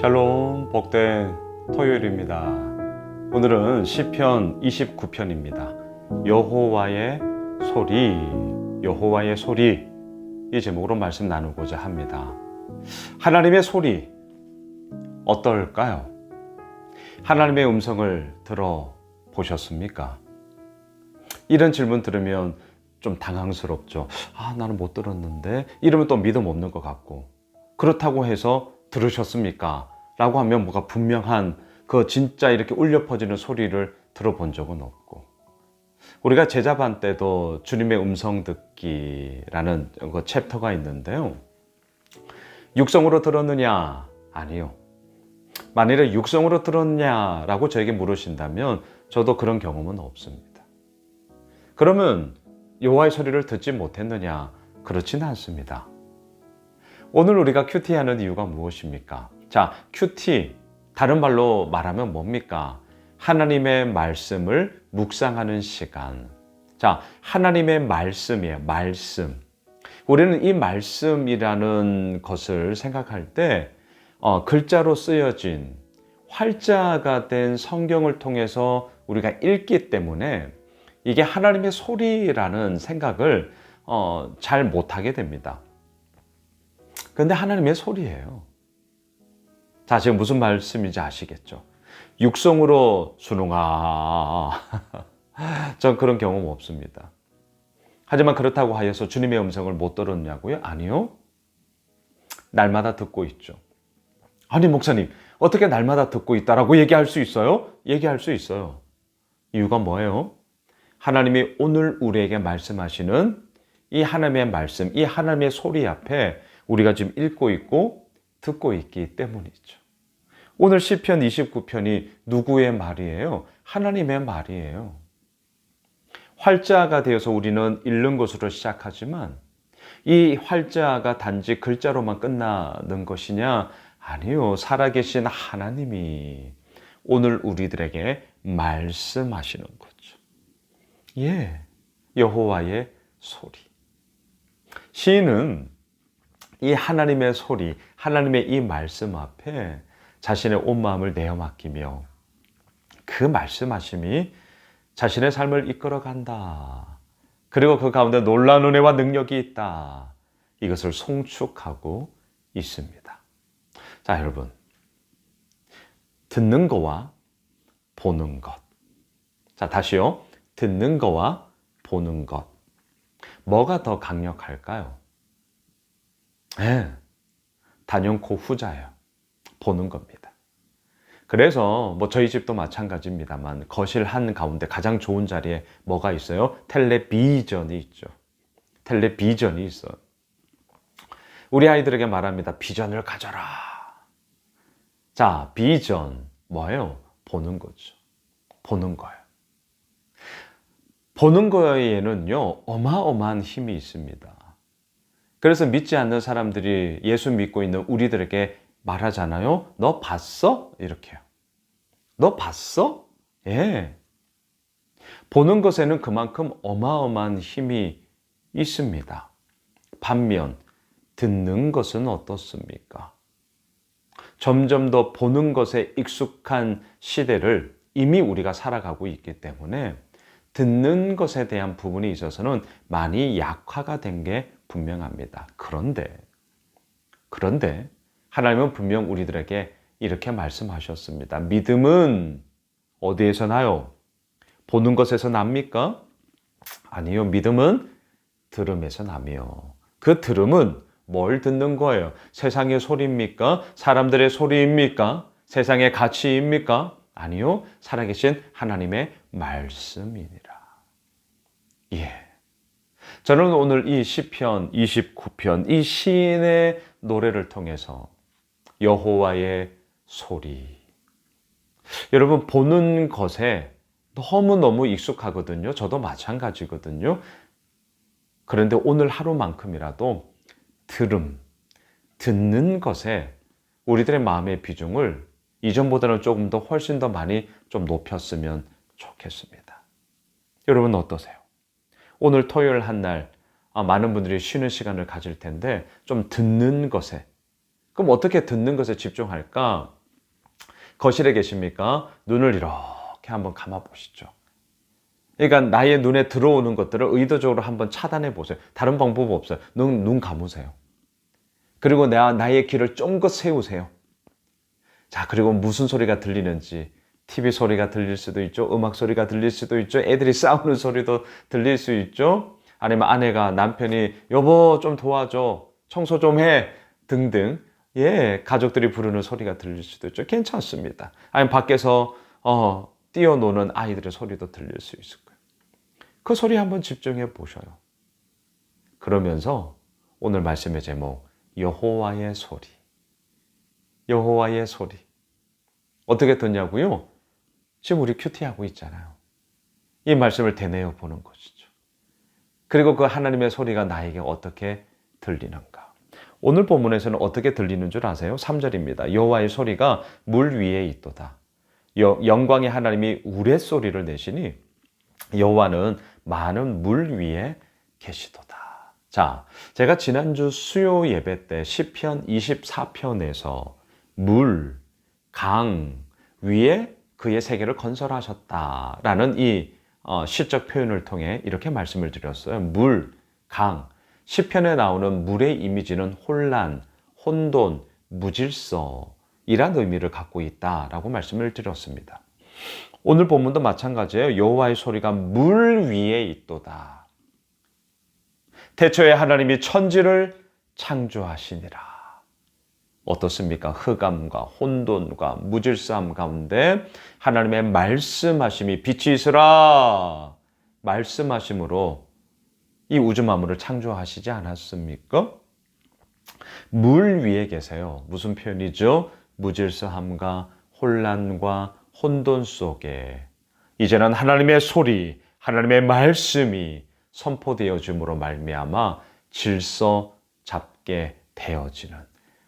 샬롬, 복된 토요일입니다. 오늘은 시편 29편입니다. 여호와의 소리, 여호와의 소리, 이 제목으로 말씀 나누고자 합니다. 하나님의 소리 어떨까요? 하나님의 음성을 들어보셨습니까? 이런 질문 들으면 좀 당황스럽죠. 나는 못 들었는데, 이러면 또 믿음 없는 것 같고, 그렇다고 해서 들으셨습니까? 라고 하면 뭐가 분명한 진짜 이렇게 울려 퍼지는 소리를 들어본 적은 없고, 우리가 제자반 때도 주님의 음성 듣기라는 챕터가 있는데요. 육성으로 들었느냐? 아니요. 만일에 육성으로 들었냐라고 저에게 물으신다면 저도 그런 경험은 없습니다. 그러면 여호와의 소리를 듣지 못했느냐? 그렇지는 않습니다. 오늘 우리가 큐티하는 이유가 무엇입니까? 자, 큐티, 다른 말로 말하면 뭡니까? 하나님의 말씀을 묵상하는 시간. 자, 하나님의 말씀이에요. 말씀. 우리는 이 말씀이라는 것을 생각할 때 글자로 쓰여진 활자가 된 성경을 통해서 우리가 읽기 때문에 이게 하나님의 소리라는 생각을 잘 못하게 됩니다. 그런데 하나님의 소리예요. 자, 지금 무슨 말씀인지 아시겠죠? 육성으로 순응아. 전 그런 경험 없습니다. 하지만 그렇다고 하여서 주님의 음성을 못 들었냐고요? 아니요. 날마다 듣고 있죠. 아니, 목사님, 어떻게 날마다 듣고 있다라고 얘기할 수 있어요? 얘기할 수 있어요. 이유가 뭐예요? 하나님이 오늘 우리에게 말씀하시는 이 하나님의 말씀, 이 하나님의 소리 앞에 우리가 지금 읽고 있고 듣고 있기 때문이죠. 오늘 시편 29편이 누구의 말이에요? 하나님의 말이에요. 활자가 되어서 우리는 읽는 것으로 시작하지만 이 활자가 단지 글자로만 끝나는 것이냐? 아니요. 살아계신 하나님이 오늘 우리들에게 말씀하시는 거죠. 예, 여호와의 소리. 시인은 이 하나님의 소리, 하나님의 이 말씀 앞에 자신의 온 마음을 내어 맡기며 그 말씀하심이 자신의 삶을 이끌어간다. 그리고 그 가운데 놀라운 은혜와 능력이 있다. 이것을 송축하고 있습니다. 자, 여러분. 듣는 거와 보는 것. 자, 다시요. 듣는 거와 보는 것. 뭐가 더 강력할까요? 네, 단연코 후자예요. 보는 겁니다. 그래서 저희 집도 마찬가지입니다만 거실 한 가운데 가장 좋은 자리에 뭐가 있어요? 텔레비전이 있죠. 텔레비전이 있어요. 우리 아이들에게 말합니다. 비전을 가져라. 자, 비전 뭐예요? 보는 거죠. 보는 거예요. 보는 거에는요, 어마어마한 힘이 있습니다. 그래서 믿지 않는 사람들이 예수 믿고 있는 우리들에게 말하잖아요. 너 봤어? 이렇게요. 너 봤어? 예. 보는 것에는 그만큼 어마어마한 힘이 있습니다. 반면 듣는 것은 어떻습니까? 점점 더 보는 것에 익숙한 시대를 이미 우리가 살아가고 있기 때문에 듣는 것에 대한 부분이 있어서는 많이 약화가 된 게 분명합니다. 그런데 하나님은 분명 우리들에게 이렇게 말씀하셨습니다. 믿음은 어디에서 나요? 보는 것에서 납니까? 아니요. 믿음은 들음에서 나며 그 들음은 뭘 듣는 거예요? 세상의 소리입니까? 사람들의 소리입니까? 세상의 가치입니까? 아니요. 살아계신 하나님의 말씀이니라. 예. 저는 오늘 이 시편 29편 이 시인의 노래를 통해서 여호와의 소리, 여러분 보는 것에 너무너무 익숙하거든요. 저도 마찬가지거든요. 그런데 오늘 하루만큼이라도 듣는 것에 우리들의 마음의 비중을 이전보다는 조금 더 훨씬 더 많이 좀 높였으면 좋겠습니다. 여러분 어떠세요? 오늘 토요일 한 날 많은 분들이 쉬는 시간을 가질 텐데 좀 듣는 것에 그럼 어떻게 듣는 것에 집중할까? 거실에 계십니까? 눈을 이렇게 한번 감아 보시죠. 그러니까 나의 눈에 들어오는 것들을 의도적으로 한번 차단해 보세요. 다른 방법 없어요. 눈 감으세요. 그리고 나의 귀를 쫑긋 세우세요. 자, 그리고 무슨 소리가 들리는지, TV 소리가 들릴 수도 있죠. 음악 소리가 들릴 수도 있죠. 애들이 싸우는 소리도 들릴 수 있죠. 아니면 아내가 남편이 여보 좀 도와줘. 청소 좀 해. 등등. 예, 가족들이 부르는 소리가 들릴 수도 있죠. 괜찮습니다. 아니면 밖에서 뛰어노는 아이들의 소리도 들릴 수 있을 거예요. 그 소리 한번 집중해 보셔요. 그러면서 오늘 말씀의 제목 여호와의 소리. 여호와의 소리. 어떻게 듣냐고요? 지금 우리 큐티하고 있잖아요. 이 말씀을 되뇌어 보는 것이죠. 그리고 그 하나님의 소리가 나에게 어떻게 들리는가. 오늘 본문에서는 어떻게 들리는 줄 아세요? 3절입니다. 여호와의 소리가 물 위에 있도다. 영광의 하나님이 우레소리를 내시니 여호와는 많은 물 위에 계시도다. 자, 제가 지난주 수요 예배 때 시편 24편에서 물, 강 위에 그의 세계를 건설하셨다라는 이 시적 표현을 통해 이렇게 말씀을 드렸어요. 물, 강. 시편에 나오는 물의 이미지는 혼란, 혼돈, 무질서 이란 의미를 갖고 있다라고 말씀을 드렸습니다. 오늘 본문도 마찬가지예요. 여호와의 소리가 물 위에 있도다. 태초에 하나님이 천지를 창조하시니라. 어떻습니까? 흑암과 혼돈과 무질서함 가운데 하나님의 말씀하심이 빛이 있으라 말씀하심으로 이 우주 만물을 창조하시지 않았습니까? 물 위에 계세요. 무슨 표현이죠? 무질서함과 혼란과 혼돈 속에 이제는 하나님의 소리, 하나님의 말씀이 선포되어짐으로 말미암아 질서 잡게 되어지는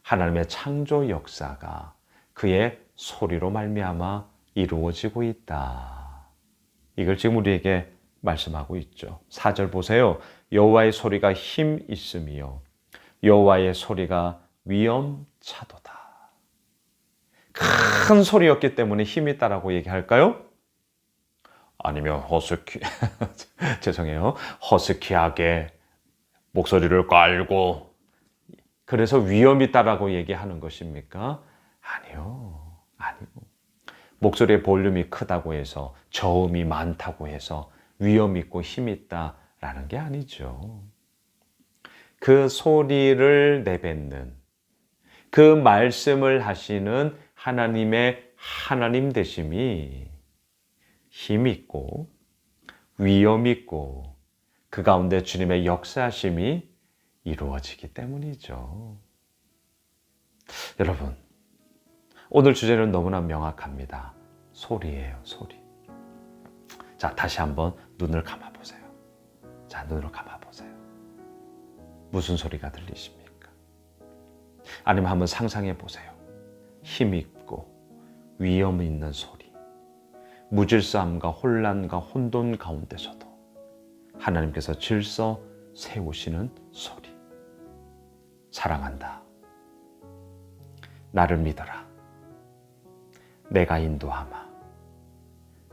하나님의 창조 역사가 그의 소리로 말미암아 이루어지고 있다. 이걸 지금 우리에게 말씀하고 있죠. 4절 보세요. 여호와의 소리가 힘 있으며 여호와의 소리가 위엄차도다. 큰 소리였기 때문에 힘이 있다라고 얘기할까요? 아니면 죄송해요. 허스키하게 목소리를 깔고 그래서 위엄이 있다라고 얘기하는 것입니까? 아니요. 목소리의 볼륨이 크다고 해서 저음이 많다고 해서 위엄 있고 힘 있다라는 게 아니죠. 그 소리를 내뱉는 그 말씀을 하시는 하나님의 하나님 되심이 힘 있고 위엄 있고 그 가운데 주님의 역사하심이 이루어지기 때문이죠. 여러분, 오늘 주제는 너무나 명확합니다. 소리예요, 소리. 자, 다시 한번 눈을 감아보세요. 자, 눈을 감아보세요. 무슨 소리가 들리십니까? 아니면 한번 상상해 보세요. 힘 있고 위험 있는 소리. 무질서함과 혼란과 혼돈 가운데서도 하나님께서 질서 세우시는 소리. 사랑한다. 나를 믿어라. 내가 인도하마.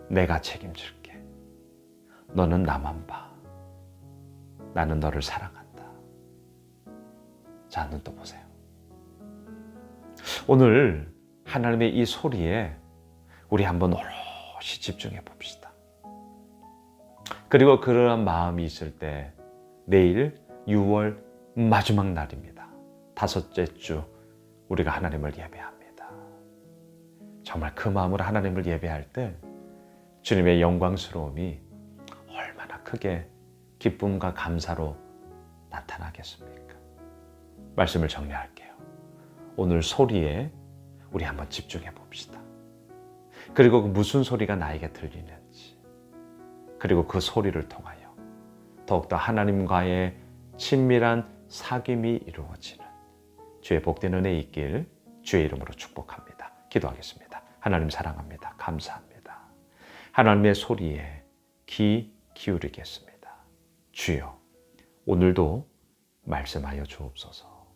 내가 책임질게. 너는 나만 봐. 나는 너를 사랑한다. 자, 눈 떠보세요. 오늘 하나님의 이 소리에 우리 한번 오롯이 집중해 봅시다. 그리고 그러한 마음이 있을 때 내일 6월 마지막 날입니다. 5째 주 우리가 하나님을 예배합니다. 정말 그 마음으로 하나님을 예배할 때 주님의 영광스러움이 얼마나 크게 기쁨과 감사로 나타나겠습니까? 말씀을 정리할게요. 오늘 소리에 우리 한번 집중해 봅시다. 그리고 무슨 소리가 나에게 들리는지, 그리고 그 소리를 통하여 더욱더 하나님과의 친밀한 사귐이 이루어지는 주의 복된 은혜 있길 주의 이름으로 축복합니다. 기도하겠습니다. 하나님 사랑합니다. 감사합니다. 하나님의 소리에 귀 기울이겠습니다. 주여, 오늘도 말씀하여 주옵소서.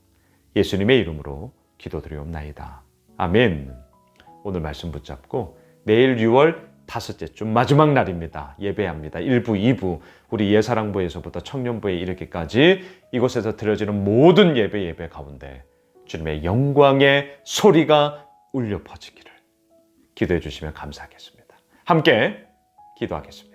예수님의 이름으로 기도드리옵나이다. 아멘. 오늘 말씀 붙잡고 내일 6월 다섯째 주 마지막 날입니다. 예배합니다. 1부, 2부 우리 예사랑부에서부터 청년부에 이르기까지 이곳에서 드려지는 모든 예배 가운데 주님의 영광의 소리가 울려 퍼지기를 기도해 주시면 감사하겠습니다. 함께 기도하겠습니다.